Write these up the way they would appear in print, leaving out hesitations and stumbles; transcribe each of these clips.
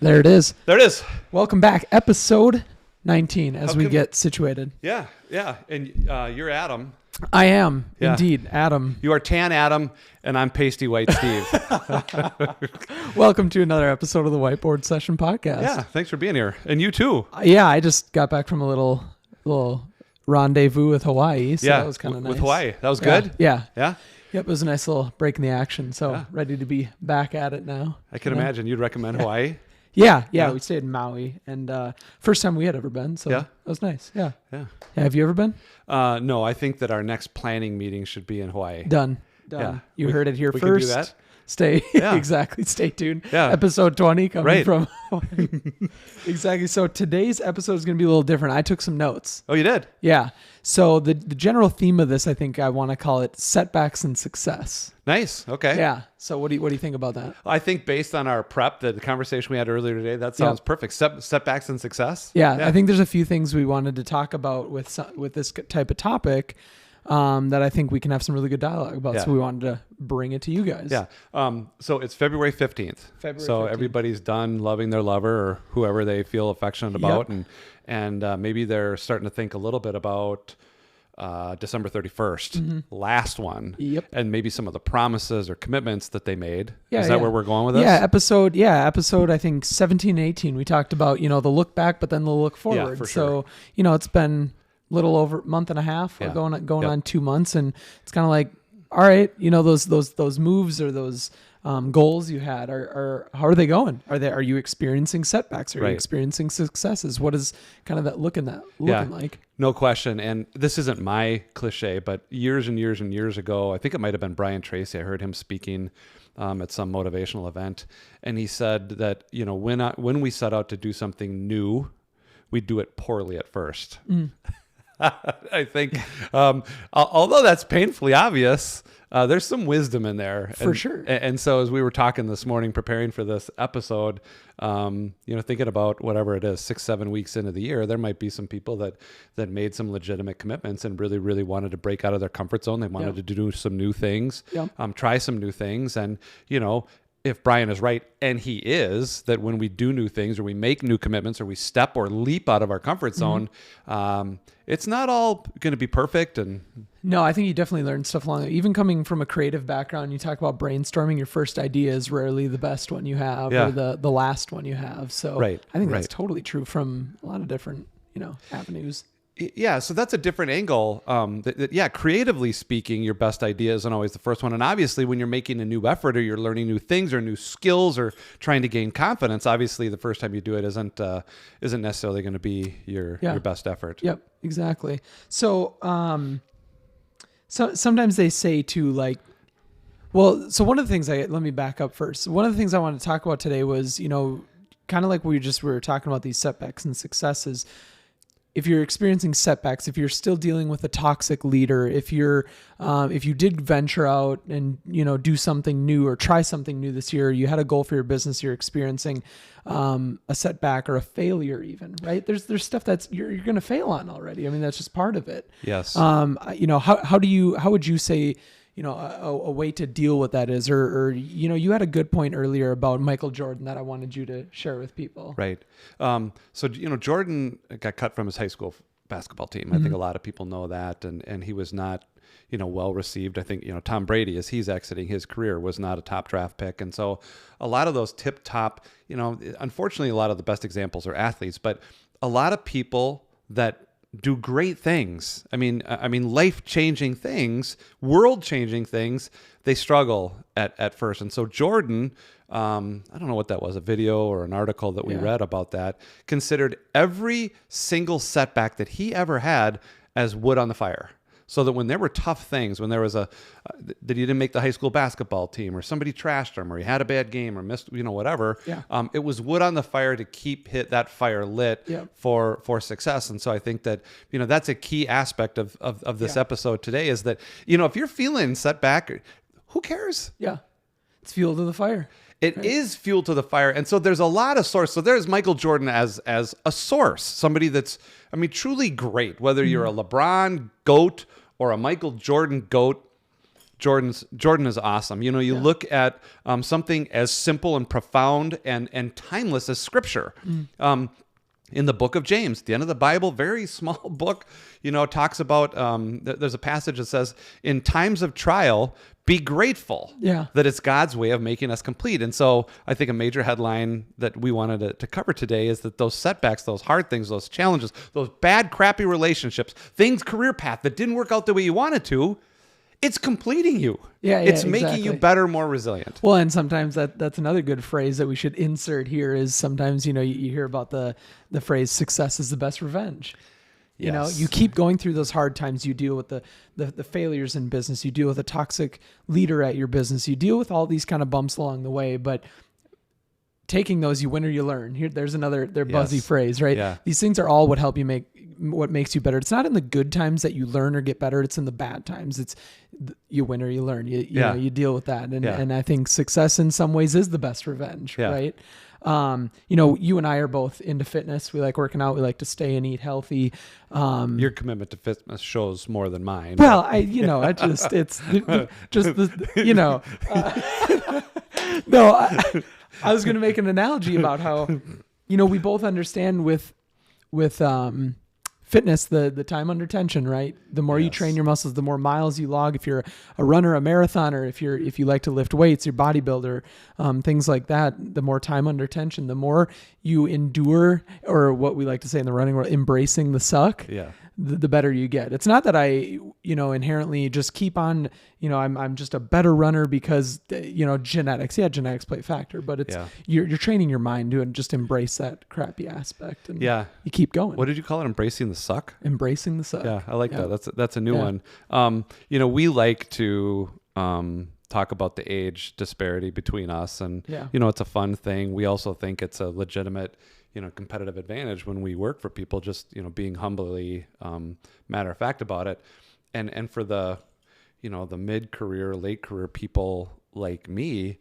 There it is. There it is. Welcome back. Episode 19 as we get situated. Yeah. And you're Adam. I am indeed Adam. You are tan Adam, and I'm pasty white Steve. Welcome to another episode of the Whiteboard Session podcast. Yeah, thanks for being here. And you too. Yeah, I just got back from a little rendezvous with Hawaii, so that was kind of nice. With Hawaii. That was good? Yeah. Yeah? Yep, it was a nice little break in the action, so ready to be back at it now. I can imagine. You'd recommend Hawaii? Yeah, we stayed in Maui, and first time we had ever been, so that was nice. Yeah. Have you ever been? No, I think that our next planning meeting should be in Hawaii. Done. Yeah. You heard it here we first. Can do that. Exactly. Stay tuned. Yeah. Episode 20 coming from Hawaii. Exactly. So today's episode is going to be a little different. I took some notes. Oh, you did? Yeah. So the general theme of this, I think I want to call it Setbacks and Success. Nice. Okay. Yeah. So what do you think about that? I think based on our prep, the conversation we had earlier today, that sounds perfect. Setbacks and success. Yeah. I think there's a few things we wanted to talk about with this type of topic that I think we can have some really good dialogue about. So we wanted to bring it to you guys. Yeah. So it's February 15th. So everybody's done loving their lover or whoever they feel affectionate about. And maybe they're starting to think a little bit about December 31st, last one. Yep. And maybe some of the promises or commitments that they made. Is that where we're going with this? Episode I think 17 and 18, we talked about, the look back, but then the look forward. Yeah, for sure. So, it's been little over a month and a half or going on 2 months, and it's kind of like, all right, those moves or those goals you had are how are they going? Are you experiencing setbacks? Are you experiencing successes? What is kind of that looking like? No question. And this isn't my cliche, but years and years and years ago, I think it might have been Brian Tracy. I heard him speaking at some motivational event, and he said that when we set out to do something new, we do it poorly at first. I think, although that's painfully obvious, there's some wisdom in there. For sure. And so as we were talking this morning, preparing for this episode, thinking about whatever it is, 6-7 weeks into the year, there might be some people that made some legitimate commitments and really, really wanted to break out of their comfort zone. They wanted to do some new things, try some new things. And, if Brian is right, and he is, that when we do new things or we make new commitments or we step or leap out of our comfort zone, it's not all going to be perfect. And no, I think you definitely learn stuff along. Even coming from a creative background, you talk about brainstorming. Your first idea is rarely the best one you have or the last one you have. So I think that's totally true from a lot of different avenues. Yeah, so that's a different angle. Creatively speaking, your best idea isn't always the first one. And obviously, when you're making a new effort or you're learning new things or new skills or trying to gain confidence, obviously the first time you do it isn't necessarily going to be your best effort. Yep, exactly. So, so sometimes they say too, so one of the things let me back up first. One of the things I wanted to talk about today was, kind of like we were talking about these setbacks and successes. If you're experiencing setbacks, if you're still dealing with a toxic leader, if you did venture out and, do something new or try something new this year, you had a goal for your business, you're experiencing a setback or a failure even, right? There's stuff that's you're going to fail on already. I mean, that's just part of it. Yes. How would you say, a way to deal with that is, or you had a good point earlier about Michael Jordan that I wanted you to share with people. Right. So Jordan got cut from his high school basketball team. I think a lot of people know that, and he was not, well received. I think, Tom Brady, as he's exiting his career, was not a top draft pick. And so a lot of those tip top, unfortunately, a lot of the best examples are athletes, but a lot of people that do great things. I mean, life-changing things, world-changing things, they struggle at first. And so Jordan, I don't know what that was, a video or an article that we read about that, considered every single setback that he ever had as wood on the fire. So that when there were tough things, when there was that he didn't make the high school basketball team, or somebody trashed him, or he had a bad game, or missed, whatever, it was wood on the fire to keep that fire lit for success. And so I think that that's a key aspect of this episode today is that if you're feeling setback, who cares? Yeah, it's fuel to the fire. It is fuel to the fire. And so there's a lot of source. So there's Michael Jordan as a source, somebody that's, truly great, whether you're a LeBron GOAT or a Michael Jordan GOAT. Jordan is awesome. You know, you look at something as simple and profound and timeless as Scripture. In the book of James, the end of the Bible, very small book, you know, talks about, there's a passage that says, in times of trial, be grateful that it's God's way of making us complete. And so I think a major headline that we wanted to cover today is that those setbacks, those hard things, those challenges, those bad, crappy relationships, things, career path that didn't work out the way you wanted to, it's completing you. It's making you better, more resilient. Well, and sometimes that's another good phrase that we should insert here is sometimes, you know, you hear about the phrase success is the best revenge. You know, you keep going through those hard times. You deal with the failures in business. You deal with a toxic leader at your business. You deal with all these kind of bumps along the way, but taking those, you win or you learn. There's another buzzy phrase, right? Yeah. These things are all what makes you better. It's not in the good times that you learn or get better. It's in the bad times. It's you win or you learn. You know, you deal with that. And I think success in some ways is the best revenge, right? You know, you and I are both into fitness. We like working out. We like to stay and eat healthy. Your commitment to fitness shows more than mine. Well, it's just the, you know, no, I was going to make an analogy about how, you know, we both understand with fitness, the time under tension, right? The more you train your muscles, the more miles you log. If you're a runner, a marathoner, if you like to lift weights, you're bodybuilder, things like that, the more time under tension, the more you endure, or what we like to say in the running world, embracing the suck. The better you get. It's not that I, you know, inherently just keep on, you know, I'm just a better runner because, you know, genetics. Yeah, genetics play a factor, but it's you're training your mind to just embrace that crappy aspect, and you keep going. What did you call it? Embracing the suck? Embracing the suck. Yeah, I like that. That's a new one. You know, we like to talk about the age disparity between us, and you know, it's a fun thing. We also think it's a legitimate, you know, competitive advantage when we work for people, just, you know, being humbly matter of fact about it. And for the, you know, the mid-career, late career people like me,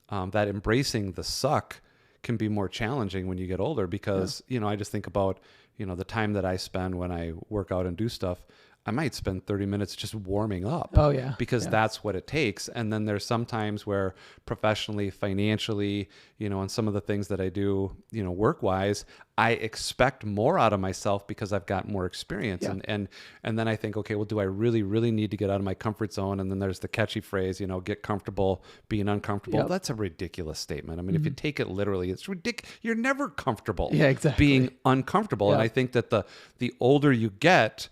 that embracing the suck can be more challenging when you get older because, you know, I just think about, you know, the time that I spend when I work out and do stuff. I might spend 30 minutes just warming up. Because that's what it takes. And then there's some times where professionally, financially, you know, and some of the things that I do, you know, work-wise, I expect more out of myself because I've got more experience. And then I think, okay, well, do I really, really need to get out of my comfort zone? And then there's the catchy phrase, you know, get comfortable being uncomfortable. Well, that's a ridiculous statement. I mean, if you take it literally, it's ridiculous. You're never comfortable being uncomfortable. And I think that the older you get,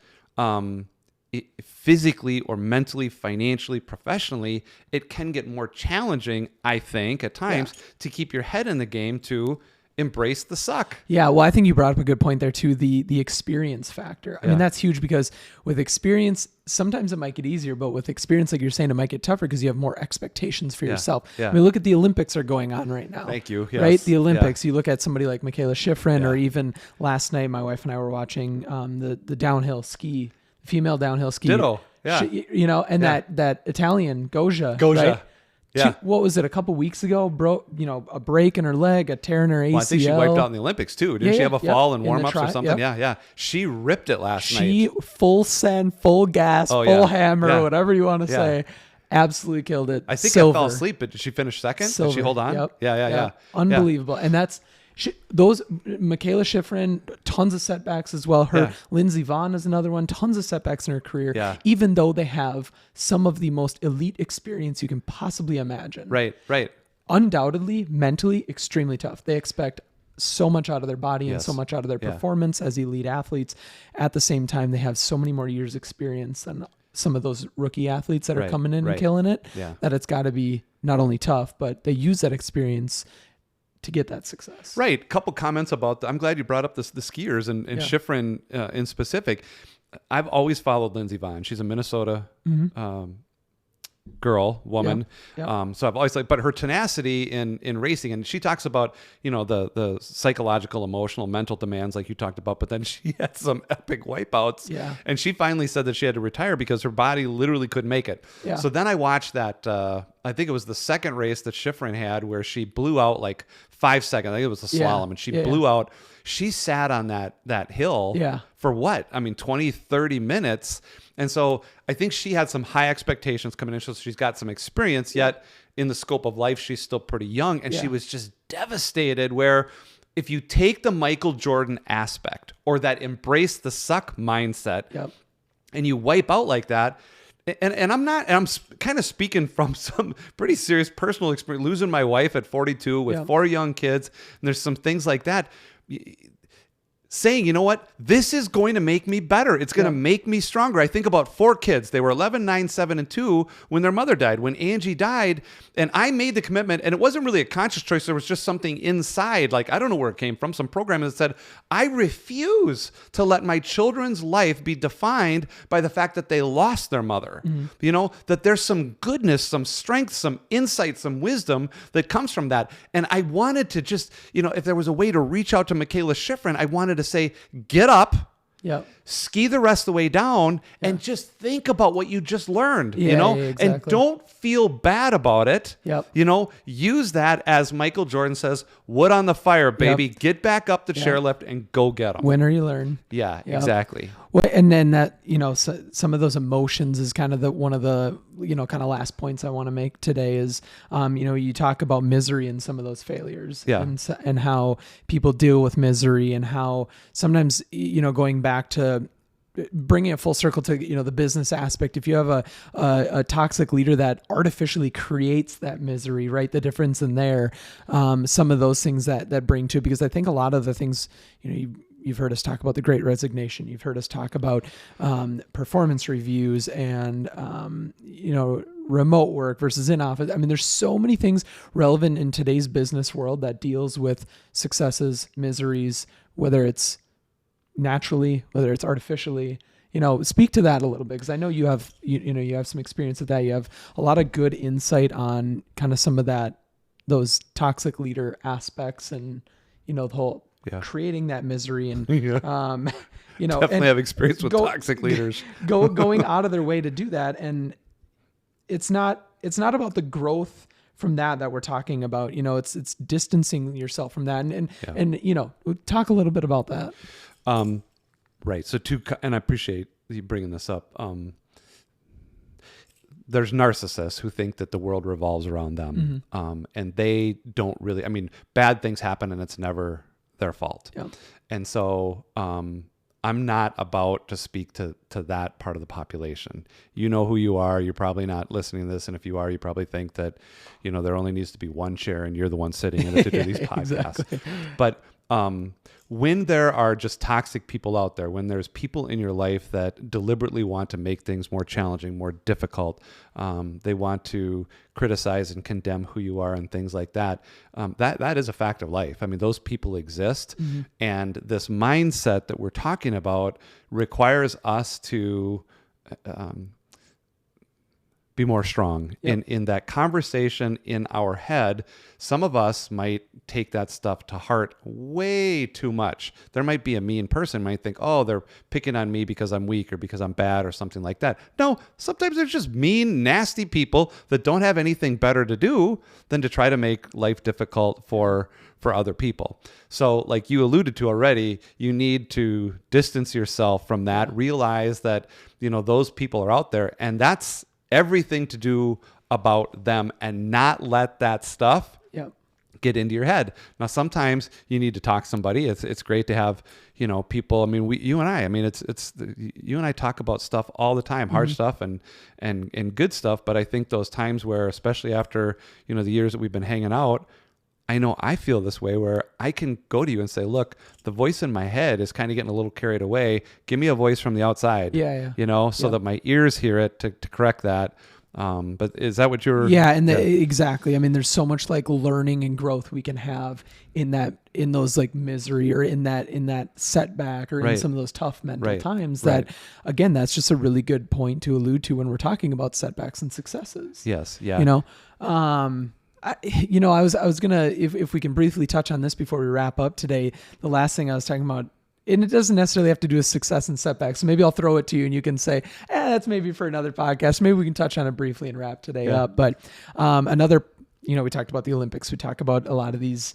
physically or mentally, financially, professionally, it can get more challenging, I think, at times to keep your head in the game to embrace the suck. Yeah, well, I think you brought up a good point there too, the experience factor. I mean, that's huge because with experience, sometimes it might get easier, but with experience, like you're saying, it might get tougher because you have more expectations for yourself. I mean, look at the Olympics are going on right now. Thank you. Right? The Olympics, you look at somebody like Michaela Schifrin, or even last night, my wife and I were watching the downhill ski, female downhill ski. Ditto. She, you know, and that Italian Goja. Right? What was it? A couple weeks ago, broke, you know, a break in her leg, a tear in her ACL. Well, I think she wiped out in the Olympics too. Didn't she have a fall in warm-ups or something? Yeah. She ripped it last night. She full send, full gas, full hammer, whatever you want to say. Absolutely killed it. I think I fell asleep, but did she finish second? Did she hold on? Yeah. Unbelievable. And that's those Michaela Schifrin, tons of setbacks as well. Lindsey Vonn is another one, tons of setbacks in her career, even though they have some of the most elite experience you can possibly imagine. Right. Undoubtedly, mentally, extremely tough. They expect so much out of their body and so much out of their performance as elite athletes. At the same time, they have so many more years experience than some of those rookie athletes that are coming in and killing it, that it's got to be not only tough, but they use that experience to get that success. Right. Couple comments about I'm glad you brought up the skiers and Schifrin in specific. I've always followed Lindsey Vonn. She's a Minnesota woman. So I've always but her tenacity in racing, and she talks about, you know, the psychological, emotional, mental demands like you talked about, but then she had some epic wipeouts. And she finally said that she had to retire because her body literally couldn't make it. So then I watched that, I think it was the second race that Schifrin had where she blew out like 5 seconds. I think it was a slalom, and she blew out. She sat on that hill for what? I mean, 20, 30 minutes. And so I think she had some high expectations coming in. So she's got some experience, yet in the scope of life, she's still pretty young. And she was just devastated where if you take the Michael Jordan aspect or that embrace the suck mindset and you wipe out like that, and I'm kind of speaking from some pretty serious personal experience, losing my wife at 42 with 4 young kids. And there's some things like that. Saying, you know what, this is going to make me better. It's going to make me stronger. I think about 4 kids. They were 11, 9, 7, and 2 when their mother died. When Angie died, and I made the commitment, and it wasn't really a conscious choice. There was just something inside, like I don't know where it came from, some program that said, I refuse to let my children's life be defined by the fact that they lost their mother. You know, that there's some goodness, some strength, some insight, some wisdom that comes from that. And I wanted to just, you know, if there was a way to reach out to Michaela Schifrin, I wanted to say, get up, ski the rest of the way down, and just think about what you just learned, you know, and don't feel bad about it. You know, use that as Michael Jordan says, wood on the fire, baby, get back up the chairlift and go get them. Win or you learn. Yeah, exactly. Well, and then that, you know, so some of those emotions is kind of one of the, you know, kind of last points I want to make today is, you know, you talk about misery and some of those failures and how people deal with misery and how sometimes, you know, going back to bringing it full circle to, you know, the business aspect, if you have a toxic leader that artificially creates that misery, right? The difference in there, some of those things that bring to it, because I think a lot of the things, you know, you've heard us talk about the Great Resignation. You've heard us talk about performance reviews and, you know, remote work versus in office. I mean, there's so many things relevant in today's business world that deals with successes, miseries, whether it's naturally, whether it's artificially. You know, speak to that a little bit, because I know you have, you know, you have some experience with that. You have a lot of good insight on kind of some of those toxic leader aspects and, you know, the whole creating that misery and, you know, definitely have experience with toxic leaders going out of their way to do that. And it's not about the growth from that we're talking about, you know, it's distancing yourself from that. And, you know, talk a little bit about that. Right. So and I appreciate you bringing this up. There's narcissists who think that the world revolves around them. And they don't really, I mean, bad things happen and it's never their fault. And so, I'm not about to speak to that part of the population. You know who you are. You're probably not listening to this. And if you are, you probably think that, you know, there only needs to be one chair and you're the one sitting in it to do these podcasts. But, when there are just toxic people out there, when there's people in your life that deliberately want to make things more challenging, more difficult, they want to criticize and condemn who you are and things like that, that is a fact of life. I mean, those people exist. And this mindset that we're talking about requires us to be more strong in that conversation in our head. Some of us might take that stuff to heart way too much. There might be a mean person might think, oh, they're picking on me because I'm weak or because I'm bad or something like that. No, sometimes there's just mean, nasty people that don't have anything better to do than to try to make life difficult for other people. So like you alluded to already, you need to distance yourself from that, realize that, you know, those people are out there, and that's everything to do about them, and not let that stuff get into your head. Now, sometimes you need to talk to somebody. It's great to have, you know, people. I mean, you and I mean, you and I talk about stuff all the time, hard stuff and good stuff. But I think those times where, especially after, you know, the years that we've been hanging out, I know I feel this way where I can go to you and say, look, the voice in my head is kind of getting a little carried away. Give me a voice from the outside, you know, so that my ears hear it to correct that. But is that what you're? Yeah. And exactly. I mean, there's so much like learning and growth we can have in those like misery or in that setback or in some of those tough mental times that, again, that's just a really good point to allude to when we're talking about setbacks and successes. Yes. Yeah. You know, I was gonna, if we can briefly touch on this before we wrap up today, the last thing I was talking about, and it doesn't necessarily have to do with success and setbacks. So maybe I'll throw it to you and you can say, that's maybe for another podcast. Maybe we can touch on it briefly and wrap today up. But another we talked about the Olympics. We talk about a lot of these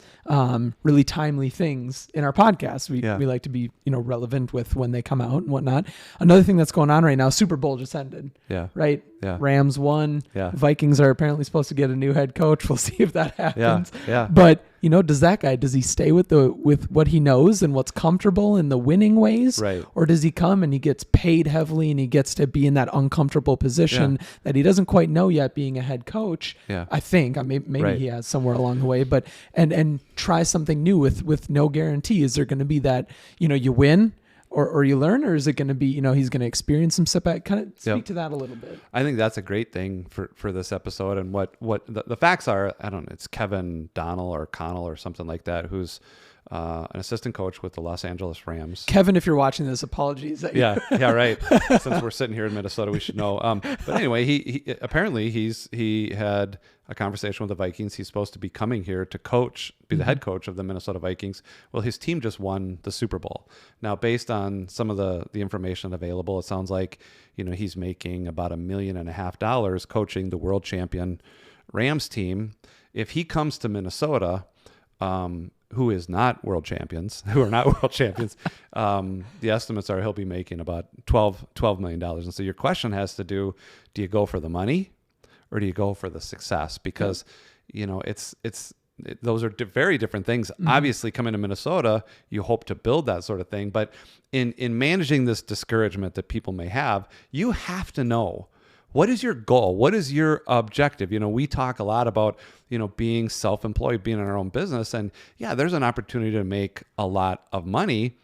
really timely things in our podcast. We like to be, relevant with when they come out and whatnot. Another thing that's going on right now, Super Bowl just ended. Yeah. Right? Yeah. Rams won. Yeah. Vikings are apparently supposed to get a new head coach. We'll see if that happens. Yeah. But, does he stay with what he knows and what's comfortable in the winning ways? Right. Or does he come and he gets paid heavily and he gets to be in that uncomfortable position that he doesn't quite know yet being a head coach? Yeah. I think maybe he has somewhere along the way, but and try something new with no guarantee. Is there going to be that, you win or you learn, or is it going to be, he's going to experience some setback? Kind of speak to that a little bit. I think that's a great thing for this episode. And what the facts are, I don't know, it's Kevin Donnell or Connell or something like that, who's an assistant coach with the Los Angeles Rams. Kevin, if you're watching this, apologies. Yeah, right. Since we're sitting here in Minnesota, we should know. But anyway, he apparently he had a conversation with the Vikings. He's supposed to be coming here to be the head coach of the Minnesota Vikings. Well, his team just won the Super Bowl. Now, based on some of the information available, it sounds like, he's making about $1.5 million coaching the world champion Rams team. If he comes to Minnesota, who are not world champions, the estimates are he'll be making about $12 million. And so your question has to do you go for the money or do you go for the success? Because, those are very different things. Mm-hmm. Obviously, coming to Minnesota, you hope to build that sort of thing. But in managing this discouragement that people may have, you have to know, what is your goal? What is your objective? We talk a lot about, being self-employed, being in our own business. And there's an opportunity to make a lot of money.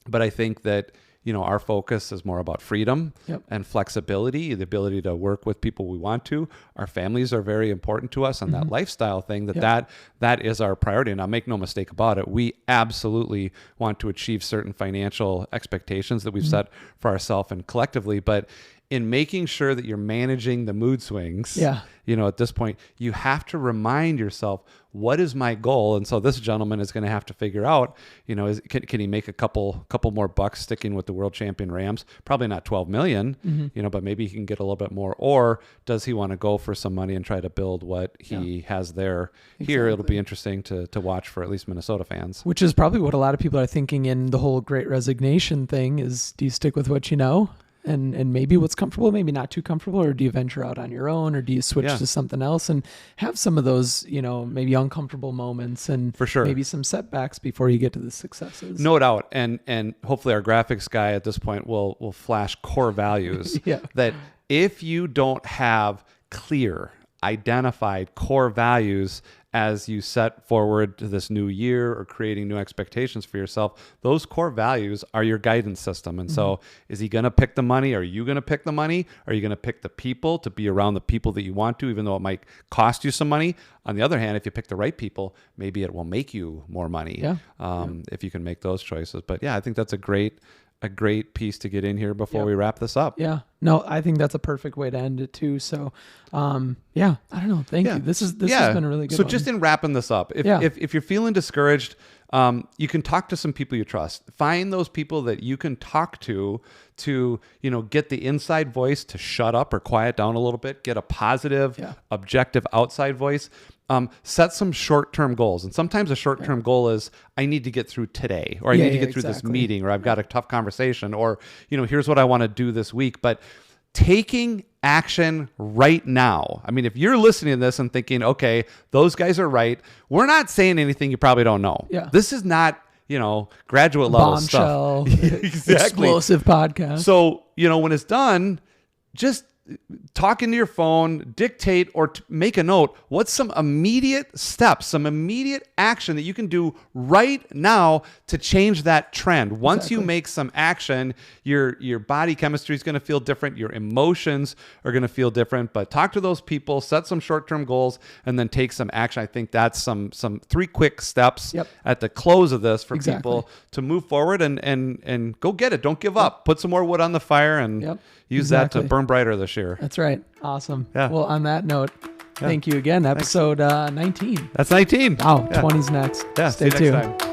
But I think that, our focus is more about freedom and flexibility, the ability to work with people we want to. Our families are very important to us, and that lifestyle thing, that is our priority. Now, make no mistake about it. We absolutely want to achieve certain financial expectations that we've set for ourselves and collectively. But in making sure that you're managing the mood swings, at this point, you have to remind yourself, what is my goal? And so this gentleman is going to have to figure out, can he make a couple more bucks sticking with the world champion Rams? Probably not 12 million, but maybe he can get a little bit more. Or does he want to go for some money and try to build what he has there? Exactly. Here, it'll be interesting to watch for at least Minnesota fans. Which is probably what a lot of people are thinking in the whole Great Resignation thing is, do you stick with what you know? And maybe what's comfortable, maybe not too comfortable, or do you venture out on your own, or do you switch to something else and have some of those, maybe uncomfortable moments and for sure, maybe some setbacks before you get to the successes? No doubt. And hopefully our graphics guy at this point will flash core values that if you don't have clear, identified core values as you set forward to this new year or creating new expectations for yourself, those core values are your guidance system. And so is he going to pick the money? Are you going to pick the money? Are you going to pick the people to be around the people that you want to, even though it might cost you some money? On the other hand, if you pick the right people, maybe it will make you more money if you can make those choices. But I think that's a great piece to get in here before we wrap this up. Yeah. No, I think that's a perfect way to end it too. So, I don't know. Thank you. This has been a really good one. So just in wrapping this up, if you're feeling discouraged, you can talk to some people you trust. Find those people that you can talk to get the inside voice to shut up or quiet down a little bit, get a positive, objective outside voice. Set some short-term goals. And sometimes a short-term goal is, I need to get through today, or I need to get through this meeting, or I've got a tough conversation, or, here's what I want to do this week. But taking action right now. I mean, if you're listening to this and thinking, okay, those guys are right, we're not saying anything you probably don't know. Yeah. This is not, graduate level bombshell, stuff. Exactly. Explosive podcast. So, when it's done, just talk into your phone, dictate, or make a note. What's some immediate steps, some immediate action that you can do right now to change that trend? Once you make some action, your body chemistry is going to feel different. Your emotions are going to feel different. But talk to those people, set some short-term goals, and then take some action. I think that's some 3 quick steps at the close of this for people to move forward and go get it. Don't give up. Put some more wood on the fire and use that to burn brighter this year. That's right. Awesome. Yeah. Well, on that note, thank you again. Episode 19. That's 19. Wow. 20's next. Yeah. Stay See you tuned. next time.